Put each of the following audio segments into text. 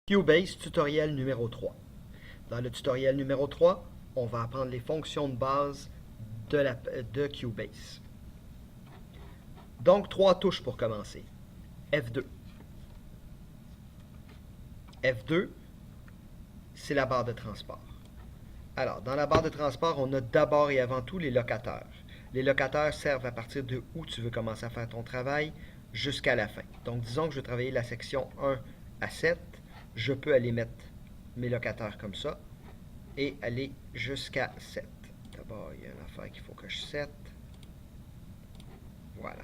Cubase tutoriel numéro 3. Dans le tutoriel numéro 3, on va apprendre les fonctions de base de Cubase. Donc, 3 touches pour commencer. F2. F2, c'est la barre de transport. Alors, dans la barre de transport, on a d'abord et avant tout les locateurs. Les locateurs servent à partir de où tu veux commencer à faire ton travail jusqu'à la fin. Donc, disons que je veux travailler la section 1 à 7. Je peux aller mettre mes locateurs comme ça et aller jusqu'à 7. D'abord, il y a une affaire qu'il faut que je set. Voilà.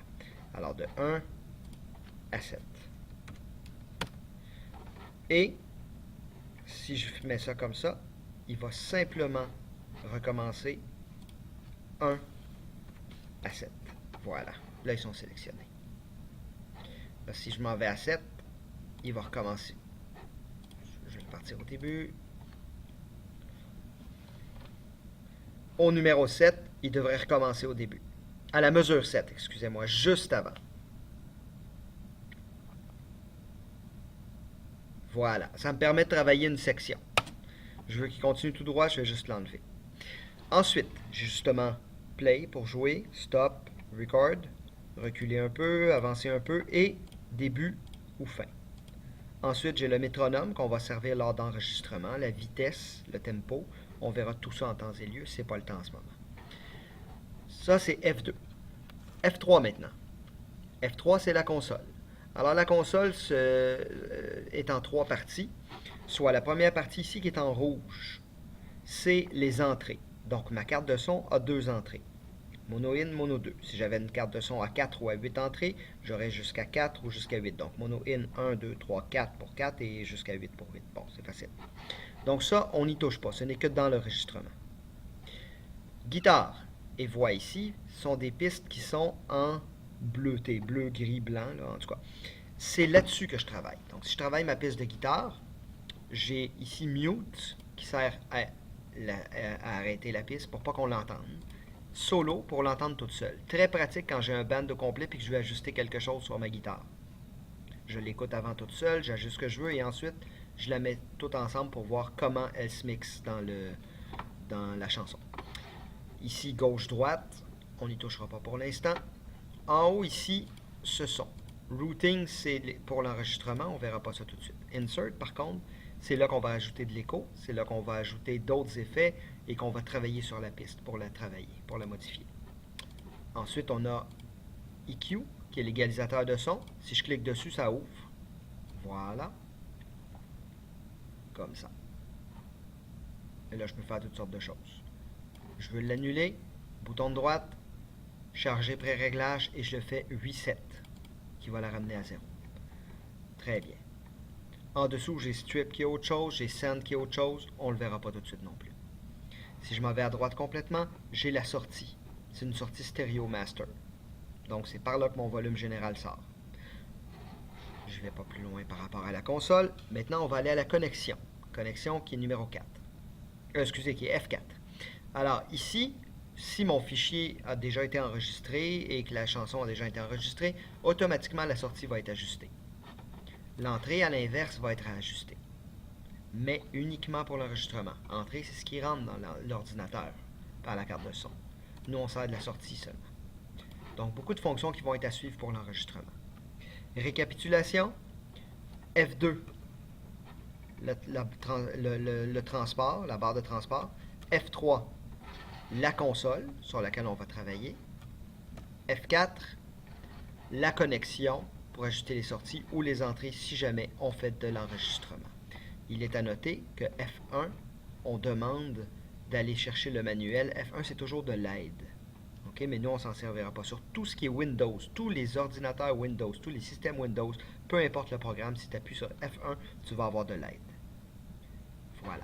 Alors, de 1 à 7. Et si je mets ça comme ça, il va simplement recommencer 1 à 7. Voilà. Là, ils sont sélectionnés. Là, si je m'en vais à 7, il va recommencer. Je vais partir au début. Au numéro 7, il devrait recommencer au début. À la mesure 7, excusez-moi, juste avant. Voilà, ça me permet de travailler une section. Je veux qu'il continue tout droit, je vais juste l'enlever. Ensuite, j'ai justement play pour jouer, stop, record, reculer un peu, avancer un peu, et début ou fin. Ensuite, j'ai le métronome qu'on va servir lors d'enregistrement, la vitesse, le tempo. On verra tout ça en temps et lieu, c'est pas le temps en ce moment. Ça, c'est F2. F3 maintenant. F3, c'est la console. Alors, la console est en 3 parties. Soit la première partie ici qui est en rouge, c'est les entrées. Donc, ma carte de son a 2 entrées. Mono in, mono 2. Si j'avais une carte de son à 4 ou à 8 entrées, j'aurais jusqu'à 4 ou jusqu'à 8. Donc, mono in, 1, 2, 3, 4 pour 4 et jusqu'à 8 pour 8. Bon, c'est facile. Donc ça, on n'y touche pas. Ce n'est que dans l'enregistrement. Guitare et voix ici sont des pistes qui sont en bleuté, bleu, gris, blanc, là, en tout cas. C'est là-dessus que je travaille. Donc, si je travaille ma piste de guitare, j'ai ici mute qui sert à arrêter la piste pour pas qu'on l'entende. Solo pour l'entendre toute seule. Très pratique quand j'ai un band de complet et que je veux ajuster quelque chose sur ma guitare. Je l'écoute avant toute seule, j'ajuste ce que je veux et ensuite je la mets toute ensemble pour voir comment elle se mixe dans la chanson. Ici, gauche-droite, on n'y touchera pas pour l'instant. En haut, ici, ce son. Routing, c'est pour l'enregistrement, on ne verra pas ça tout de suite. Insert, par contre, c'est là qu'on va ajouter de l'écho, c'est là qu'on va ajouter d'autres effets et qu'on va travailler sur la piste pour la travailler, pour la modifier. Ensuite, on a EQ, qui est l'égalisateur de son. Si je clique dessus, ça ouvre. Voilà. Comme ça. Et là, je peux faire toutes sortes de choses. Je veux l'annuler. Bouton de droite, charger pré-réglage et je le fais reset, qui va la ramener à 0. Très bien. En dessous, j'ai strip qui est autre chose, j'ai send qui est autre chose. On ne le verra pas tout de suite non plus. Si je m'en vais à droite complètement, j'ai la sortie. C'est une sortie stéréo master. Donc, c'est par là que mon volume général sort. Je ne vais pas plus loin par rapport à la console. Maintenant, on va aller à la connexion. Connexion qui est numéro 4. Excusez, qui est F4. Alors, ici, si mon fichier a déjà été enregistré et que la chanson a déjà été enregistrée, automatiquement, la sortie va être ajustée. L'entrée, à l'inverse, va être ajustée. Mais uniquement pour l'enregistrement. Entrée, c'est ce qui rentre dans l'ordinateur par la carte de son. Nous, on sert de la sortie seulement. Donc, beaucoup de fonctions qui vont être à suivre pour l'enregistrement. Récapitulation. F2, le transport, la barre de transport. F3, la console sur laquelle on va travailler. F4, la connexion pour ajuster les sorties ou les entrées si jamais on fait de l'enregistrement. Il est à noter que F1, on demande d'aller chercher le manuel. F1, c'est toujours de l'aide. Okay? Mais nous, on ne s'en servira pas. Sur tout ce qui est Windows, tous les ordinateurs Windows, tous les systèmes Windows, peu importe le programme, si tu appuies sur F1, tu vas avoir de l'aide. Voilà.